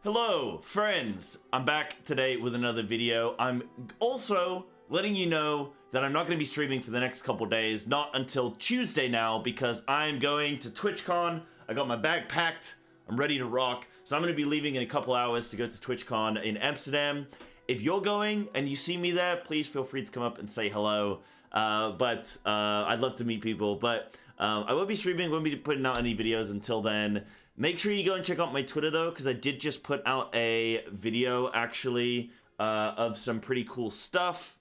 Hello, friends! I'm back today with another video. I'm also letting you know that I'm not going to be streaming for the next couple days, not until Tuesday now, because I'm going to Twitchcon. I got my bag packed. I'm ready to rock. So I'm going to be leaving in a couple hours to go to Twitchcon in Amsterdam. If you're going and you see me there, please feel free to come up and say hello. I'd love to meet people, but I won't be streaming, won't be putting out any videos until then. Make sure you go and check out my Twitter though, because I did just put out a video actually of some pretty cool stuff.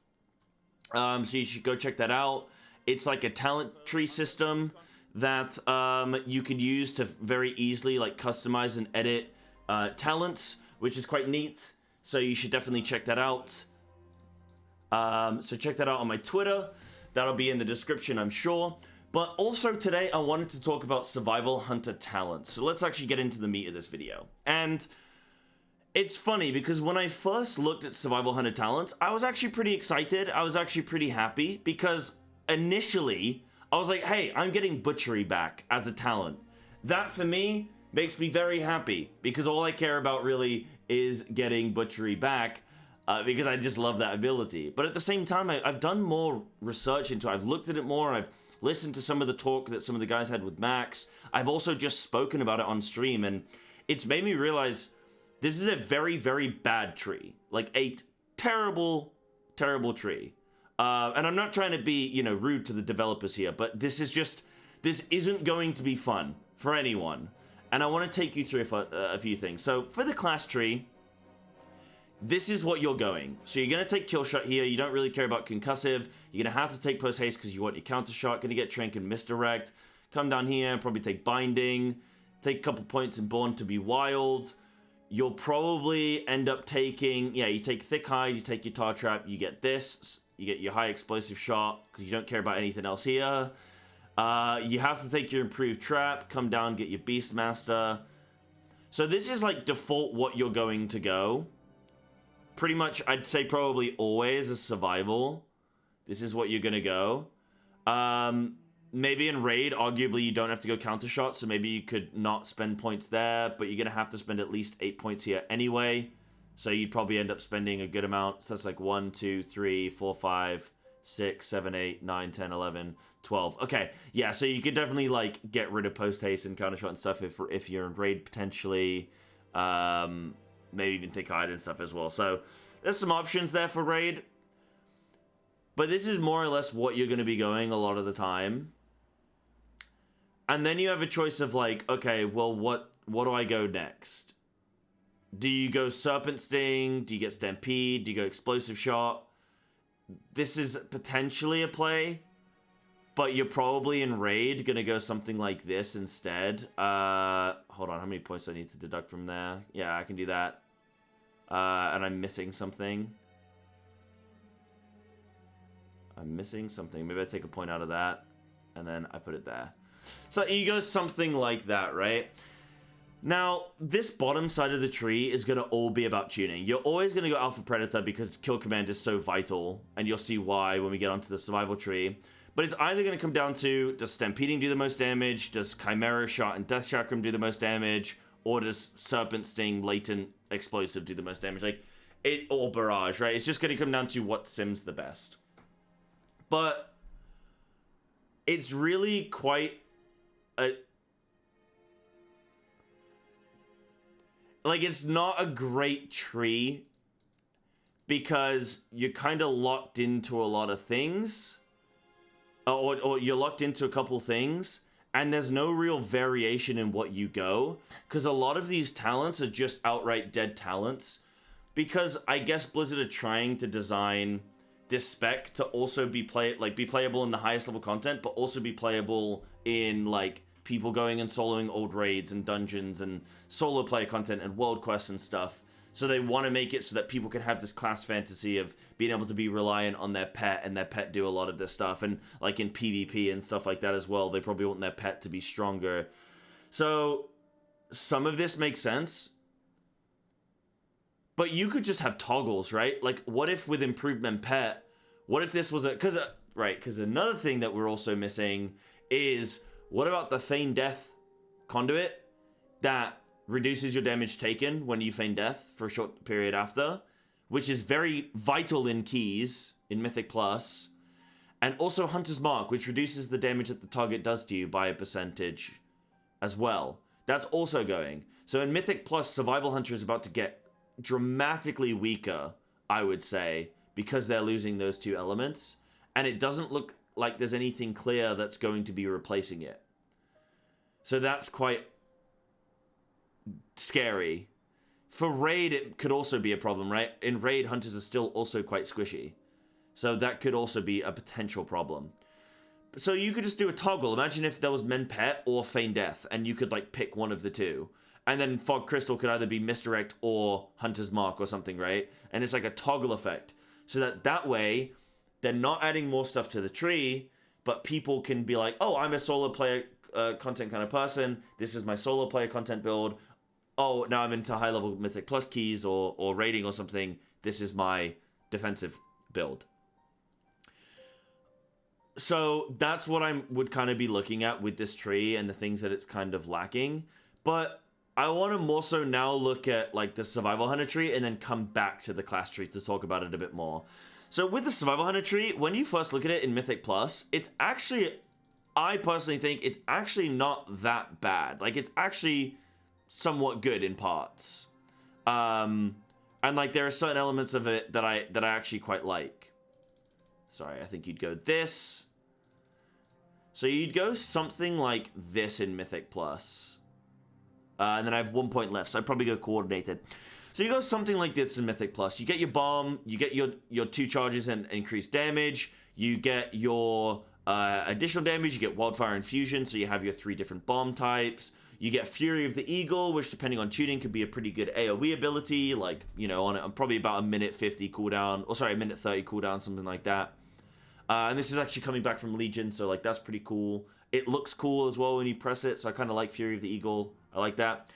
So you should go check that out. It's like a talent tree system that you could use to very easily like customize and edit talents, which is quite neat. So you should definitely check that out. So check that out on my Twitter. That'll be in the description, I'm sure. But also today, I wanted to talk about survival hunter talents. So let's actually get into the meat of this video. And it's funny because when I first looked at survival hunter talents, I was actually pretty excited. I was actually pretty happy because initially I was like, hey, I'm getting butchery back as a talent. That for me makes me very happy because all I care about really is getting butchery back. Because I just love that ability. But at the same time, I've done more research into it. I've looked at it more. I've listened to some of the talk that some of the guys had with Max. I've also just spoken about it on stream, and it's made me realize this is a very, very bad tree. Like a terrible, terrible tree. And I'm not trying to be, you know, rude to the developers here, but this isn't going to be fun for anyone. And I want to take you through a few things. So for the class tree, this is what you're going. So you're going to take kill shot here. You don't really care about concussive. You're going to have to take post haste because you want your counter shot. Going to get trank and misdirect. Come down here and probably take binding. Take a couple points in born to be wild. You'll probably end up taking, yeah, you take thick hide, you take your tar trap, you get this. You get your high explosive shot because you don't care about anything else here. You have to take your improved trap. Come down, get your Beastmaster. So this is like default what you're going to go. Pretty much, I'd say probably always a survival. This is what you're going to go. Maybe in raid, arguably, you don't have to go counter shot, so maybe you could not spend points there, but you're going to have to spend at least 8 points here anyway. So you'd probably end up spending a good amount. So that's like 1, 2, 3, 4, 5, 6, 7, 8, 9, 10, 11, 12. Okay, yeah, so you could definitely like get rid of post haste and counter shot and stuff if you're in raid potentially. Maybe even take hide and stuff as well. So there's some options there for raid. But this is more or less what you're going to be going a lot of the time. And then you have a choice of like, okay, well, what do I go next? Do you go Serpent Sting? Do you get Stampede? Do you go Explosive Shot? This is potentially a play. But you're probably in raid going to go something like this instead. Hold on, how many points do I need to deduct from there? Yeah, I can do that. And I'm missing something. I'm missing something. Maybe I take a point out of that. And then I put it there. So you go something like that, right? Now, this bottom side of the tree is going to all be about tuning. You're always going to go Alpha Predator because Kill Command is so vital. And you'll see why when we get onto the survival tree. But it's either going to come down to, does Stampeding do the most damage? Does Chimera Shot and Death Chakram do the most damage? Or does Serpent Sting, Latent Explosive do the most damage? Like, or Barrage, right? It's just going to come down to what sims the best. But it's really quite a... Like, it's not a great tree because you're kind of locked into a lot of things. Or you're locked into a couple things, and there's no real variation in what you go, because a lot of these talents are just outright dead talents, because I guess Blizzard are trying to design this spec to also be playable in the highest level content, but also be playable in like people going and soloing old raids and dungeons and solo player content and world quests and stuff. So they want to make it so that people can have this class fantasy of being able to be reliant on their pet, and their pet do a lot of this stuff. And like in PvP and stuff like that as well, they probably want their pet to be stronger. So some of this makes sense. But you could just have toggles, right? Like, what if with Improvement Pet, what if this was a... Because another thing that we're also missing is, what about the Feign Death Conduit that reduces your damage taken when you feign death for a short period after, which is very vital in keys in Mythic Plus. And also Hunter's Mark, which reduces the damage that the target does to you by a percentage as well. That's also going. So in Mythic Plus, Survival Hunter is about to get dramatically weaker, I would say, because they're losing those two elements. And it doesn't look like there's anything clear that's going to be replacing it. So that's quite scary. For Raid, it could also be a problem, right? In Raid, Hunters are still also quite squishy. So that could also be a potential problem. So you could just do a toggle. Imagine if there was Men Pet or Feign Death, and you could like pick one of the two. And then Fog Crystal could either be Misdirect or Hunter's Mark or something, right? And it's like a toggle effect. So that way, they're not adding more stuff to the tree, but people can be like, oh, I'm a solo player content kind of person. This is my solo player content build. Oh, now I'm into high level Mythic Plus keys or raiding or something. This is my defensive build. So that's what I would kind of be looking at with this tree and the things that it's kind of lacking. But I want to more so now look at like the Survival Hunter tree and then come back to the class tree to talk about it a bit more. So with the Survival Hunter tree, when you first look at it in Mythic Plus, it's actually, I personally think it's actually not that bad. Like it's actually somewhat good in parts. And like there are certain elements of it that I actually quite like. Sorry, I think you'd go this. So you'd go something like this in Mythic Plus. And then I have 1 point left, so I'd probably go Coordinated. So you go something like this in Mythic Plus. You get your bomb, you get your 2 charges and increased damage. You get your additional damage, you get Wildfire Infusion, so you have your 3 different bomb types. You get Fury of the Eagle, which depending on tuning could be a pretty good AoE ability, like, you know, on probably about a minute 50 cooldown, or sorry, a minute 30 cooldown, something like that. And this is actually coming back from Legion, so like that's pretty cool. It looks cool as well when you press it, so I kind of like Fury of the Eagle. I like that.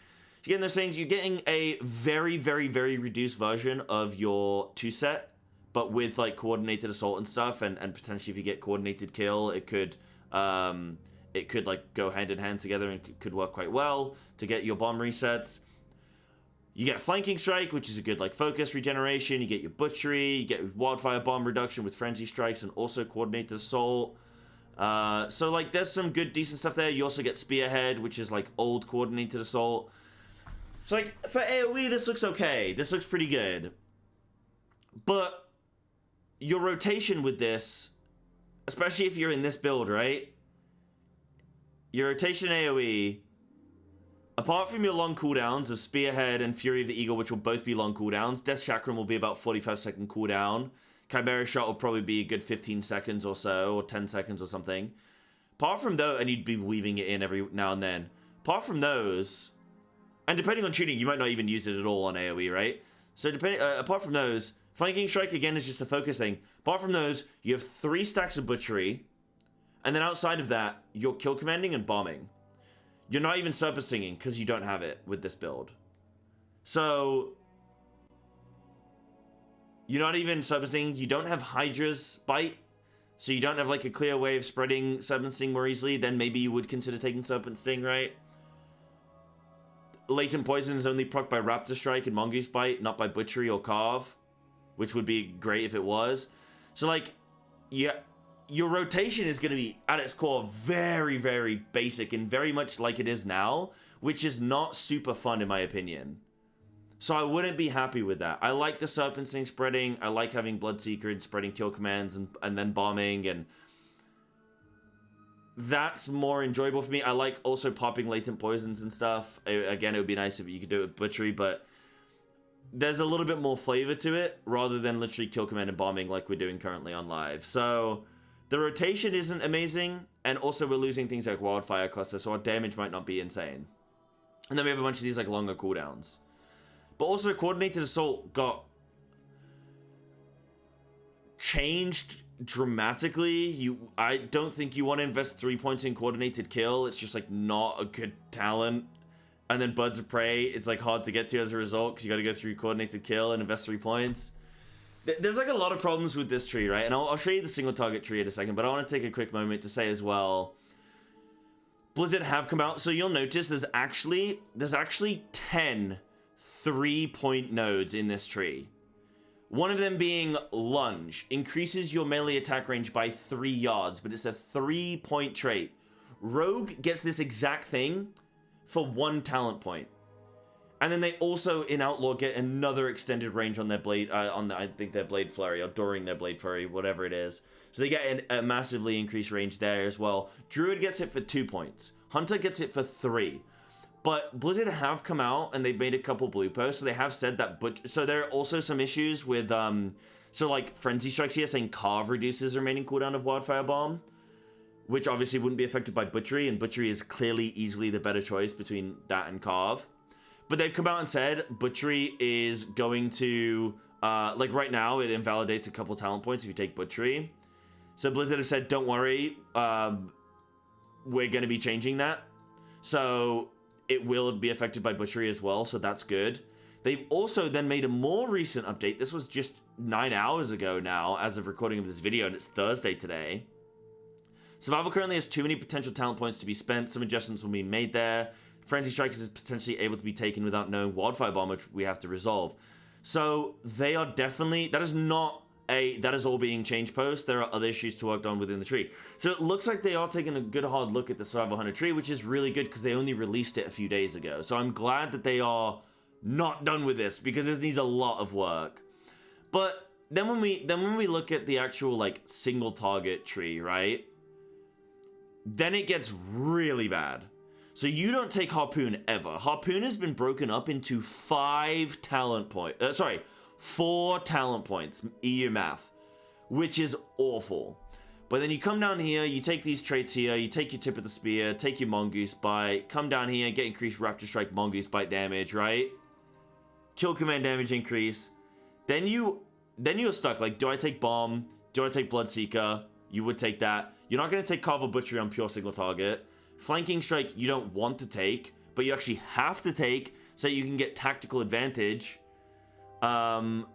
You're getting those things. You're getting a very, very, very reduced version of your 2-set, but with like Coordinated Assault and stuff, and potentially if you get Coordinated Kill, it could like go hand in hand together and could work quite well to get your bomb resets. You get Flanking Strike, which is a good like focus regeneration. You get your Butchery, you get Wildfire Bomb reduction with Frenzy Strikes and also Coordinated Assault. So like there's some good decent stuff there. You also get Spearhead, which is like old Coordinated Assault. So like for AoE, this looks okay. This looks pretty good. But your rotation with this, especially if you're in this build, right? Your rotation AoE, apart from your long cooldowns of Spearhead and Fury of the Eagle, which will both be long cooldowns, Death Chakram will be about 45-second cooldown. Chimera Shot will probably be a good 15 seconds or so, or 10 seconds or something. Apart from those, and you'd be weaving it in every now and then. Apart from those, and depending on tuning, you might not even use it at all on AoE, right? So apart from those, Flanking Strike again is just a focus thing. Apart from those, you have 3 stacks of Butchery, and then outside of that, you're Kill Commanding and Bombing. You're not even Serpent Singing, because you don't have it with this build. So you're not even Serpent Sting. You don't have Hydra's Bite, so you don't have like a clear way of spreading Serpent Sting more easily. Then maybe you would consider taking Serpent Sting, right? Latent Poison is only proc by Raptor Strike and Mongoose Bite, not by Butchery or Carve, which would be great if it was. So like, yeah, your rotation is going to be at its core very, very basic and very much like it is now, which is not super fun in my opinion. So I wouldn't be happy with that. I like the Serpent Sting spreading. I like having Bloodseeker and spreading kill commands and then bombing, and that's more enjoyable for me. I like also popping latent poisons and stuff. Again, it would be nice if you could do it with Butchery, but there's a little bit more flavor to it rather than literally kill command and bombing like we're doing currently on live. So the rotation isn't amazing, and also we're losing things like Wildfire Cluster, so our damage might not be insane. And then we have a bunch of these like longer cooldowns. But also Coordinated Assault got changed dramatically. I don't think you want to invest 3 points in Coordinated Kill. It's just like not a good talent. And then Birds of Prey, it's like hard to get to as a result because you got to go through Coordinated Kill and invest 3 points. There's like a lot of problems with this tree, right? And I'll show you the single target tree in a second, but I want to take a quick moment to say as well, Blizzard have come out, so you'll notice there's actually 10 3-point nodes in this tree. One of them being Lunge, increases your melee attack range by 3 yards, but it's a 3-point trait. Rogue gets this exact thing for 1 talent point. And then they also, in Outlaw, get another extended range on their blade, I think their Blade Flurry, or during their Blade Flurry, whatever it is. So they get a massively increased range there as well. Druid gets it for 2 points. Hunter gets it for 3. But Blizzard have come out, and they've made a couple blue posts, so they have said that, so there are also some issues with, so like, Frenzy Strikes here saying Carve reduces remaining cooldown of Wildfire Bomb, which obviously wouldn't be affected by Butchery, and Butchery is clearly easily the better choice between that and Carve. But they've come out and said Butchery is going to, like right now, it invalidates a couple talent points if you take Butchery. So Blizzard have said, don't worry, we're going to be changing that. So it will be affected by Butchery as well, so that's good. They've also then made a more recent update. This was just 9 hours ago now, as of recording of this video, and it's Thursday today. Survival currently has too many potential talent points to be spent. Some adjustments will be made there. Frenzy Strikers is potentially able to be taken without knowing Wildfire Bomb, which we have to resolve. So they are definitely, that is all being changed post. There are other issues to work on within the tree. So it looks like they are taking a good hard look at the Survival Hunter tree, which is really good because they only released it a few days ago. So I'm glad that they are not done with this because this needs a lot of work. But then when we look at the actual like single target tree, right? Then it gets really bad. So you don't take Harpoon ever. Harpoon has been broken up into 4 talent points. EU math, which is awful. But then you come down here, you take these traits here, you take your Tip of the Spear, take your Mongoose Bite, come down here, get increased Raptor Strike Mongoose Bite damage, right? Kill command damage increase. Then you're stuck. Like, do I take Bomb? Do I take Bloodseeker? You would take that. You're not going to take Carve or Butchery on pure single target. Flanking Strike, you don't want to take, but you actually have to take so you can get tactical advantage. Oh,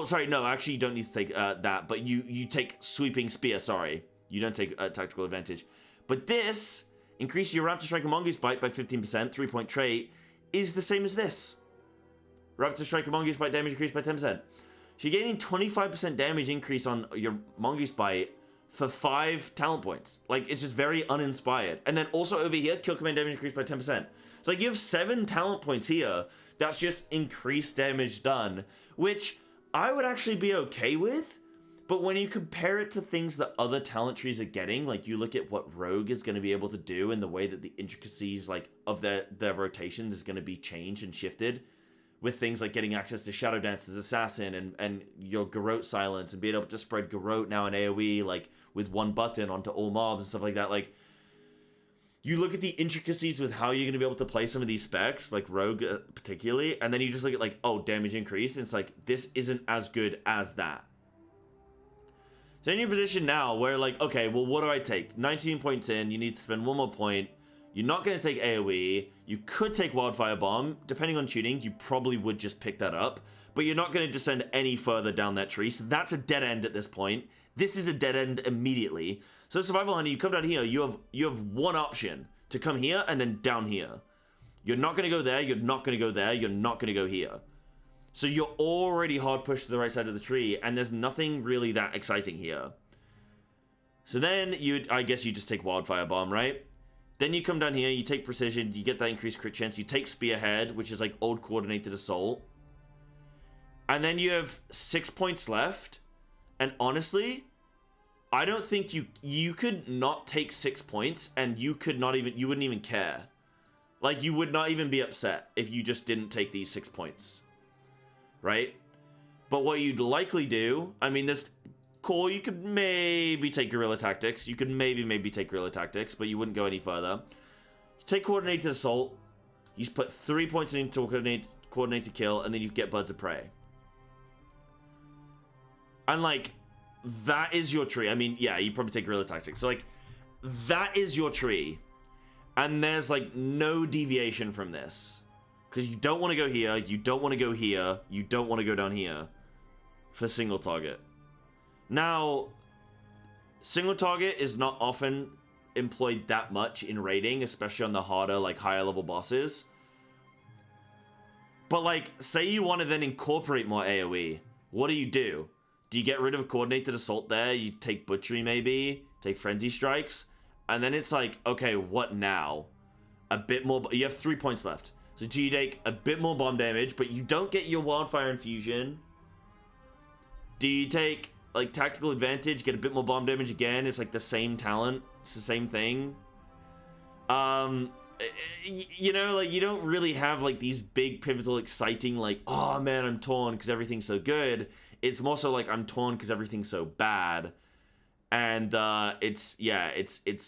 sorry, no, actually you don't need to take that, but you take Sweeping Spear, sorry. You don't take tactical advantage. But this, increase your Raptor Strike and Mongoose Bite by 15%, 3-point trait, is the same as this. Raptor Strike and Mongoose Bite damage increased by 10%. So you're gaining 25% damage increase on your Mongoose Bite for 5 talent points. Like, it's just very uninspired. And then also over here, kill command damage increased by 10%. So like, you have 7 talent points here. That's just increased damage done, which I would actually be okay with. But when you compare it to things that other talent trees are getting, like you look at what Rogue is going to be able to do and the way that the intricacies like of their rotations is going to be changed and shifted, with things like getting access to Shadow Dance's Assassin and your Garrote Silence and being able to spread Garrote now in AoE like with 1 button onto all mobs and stuff like that. Like, you look at the intricacies with how you're going to be able to play some of these specs, like Rogue particularly, and then you just look at like, oh, damage increase, and it's like, this isn't as good as that. So in your position now where like, okay, well, what do I take? 19 points in, you need to spend 1 more point. You're not going to take AoE. You could take Wildfire Bomb. Depending on tuning, you probably would just pick that up. But you're not going to descend any further down that tree. So that's a dead end at this point. This is a dead end immediately. So Survival Hunter, you come down here. You have one option to come here and then down here. You're not going to go there. You're not going to go there. You're not going to go here. So you're already hard pushed to the right side of the tree. And there's nothing really that exciting here. So then I guess you just take Wildfire Bomb, right? Then you come down here, you take Precision, you get that increased crit chance, you take Spearhead, which is like old Coordinated Assault. And then you have 6 points left. And honestly, I don't think you could not take 6 points and you wouldn't even care. Like, you would not even be upset if you just didn't take these 6 points. Right? But what you'd likely do, I mean, this cool, you could maybe take Guerrilla Tactics. You could maybe take Guerrilla Tactics, but you wouldn't go any further. You take Coordinated Assault. You just put 3 points into Coordinated Kill, and then you get Birds of Prey. And, like, that is your tree. I mean, yeah, you probably take Guerrilla Tactics. So, like, that is your tree. And there's, like, no deviation from this. Because you don't want to go here, you don't want to go here, you don't want to go down here for single target. Now, single target is not often employed that much in raiding, especially on the harder, like, higher level bosses. But, like, say you want to then incorporate more AoE. What do? Do you get rid of Coordinated Assault there? You take Butchery, maybe? Take Frenzy Strikes? And then it's like, okay, what now? A bit more... You have 3 points left. So do you take a bit more bomb damage, but you don't get your Wildfire Infusion? Do you take, like, Tactical Advantage, get a bit more bomb damage again? It's, like, the same talent. It's the same thing. You know, like, you don't really have, like, these big, pivotal, exciting, like, oh, man, I'm torn because everything's so good. It's more so, like, I'm torn because everything's so bad. And, it's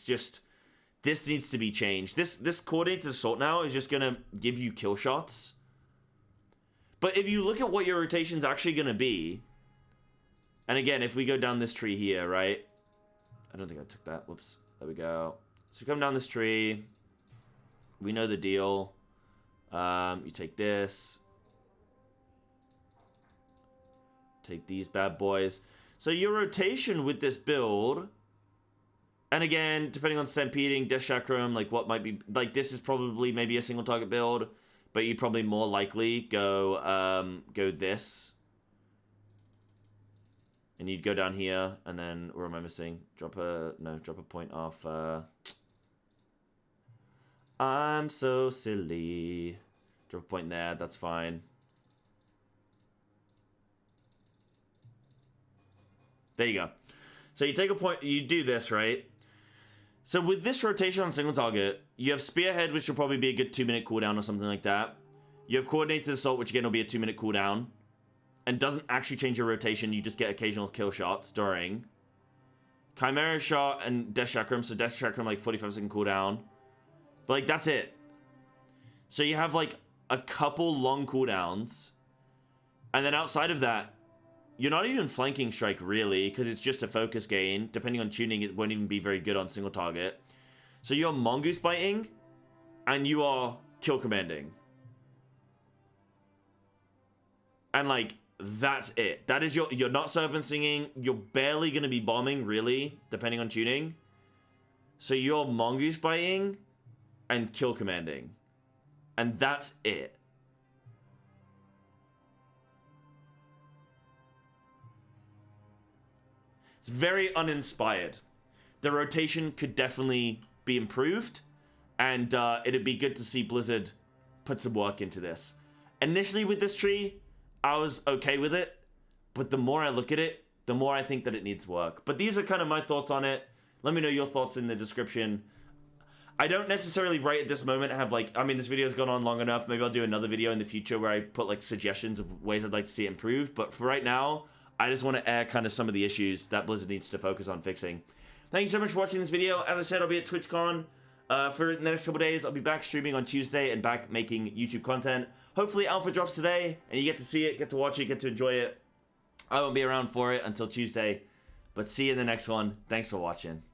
just, this needs to be changed. This Coordinated Assault now is just gonna give you kill shots. But if you look at what your rotation's actually gonna be, and again, if we go down this tree here, right? I don't think I took that. Whoops. There we go. So we come down this tree. We know the deal. You take this. Take these bad boys. So your rotation with this build, and again, depending on Stampeding, Death Chakram, like what might be, like this is probably maybe a single target build, but you'd probably more likely go this. And you'd go down here, and then, where am I missing? Drop a point off, I'm so silly. Drop a point there, that's fine. There you go. So you take a point, you do this, right? So with this rotation on single target, you have Spearhead, which will probably be a good 2-minute cooldown or something like that. You have Coordinated Assault, which again will be a 2-minute cooldown. And doesn't actually change your rotation, you just get occasional kill shots during. Chimera Shot and Death Chakram, so Death Chakram like 45-second cooldown. But like, that's it. So you have like a couple long cooldowns. And then outside of that, you're not even flanking strike really, because it's just a focus gain. Depending on tuning, it won't even be very good on single target. So you're Mongoose Biting, and you are Kill Commanding. And like, that's it. That is you're not Serpent Singing. You're barely going to be bombing, really, depending on tuning. So you're Mongoose Biting and Kill Commanding. And that's it. It's very uninspired. The rotation could definitely be improved. And it'd be good to see Blizzard put some work into this. Initially with this tree, I was okay with it, but the more I look at it, the more I think that it needs work. But these are kind of my thoughts on it. Let me know your thoughts in the description. I don't necessarily right at this moment have like, I mean, this video's gone on long enough. Maybe I'll do another video in the future where I put like suggestions of ways I'd like to see it improved. But for right now, I just want to air kind of some of the issues that Blizzard needs to focus on fixing. Thank you so much for watching this video. As I said, I'll be at TwitchCon for the next couple days. I'll be back streaming on Tuesday and back making YouTube content. Hopefully Alpha drops today, and you get to see it, get to watch it, get to enjoy it. I won't be around for it until Tuesday, but see you in the next one. Thanks for watching.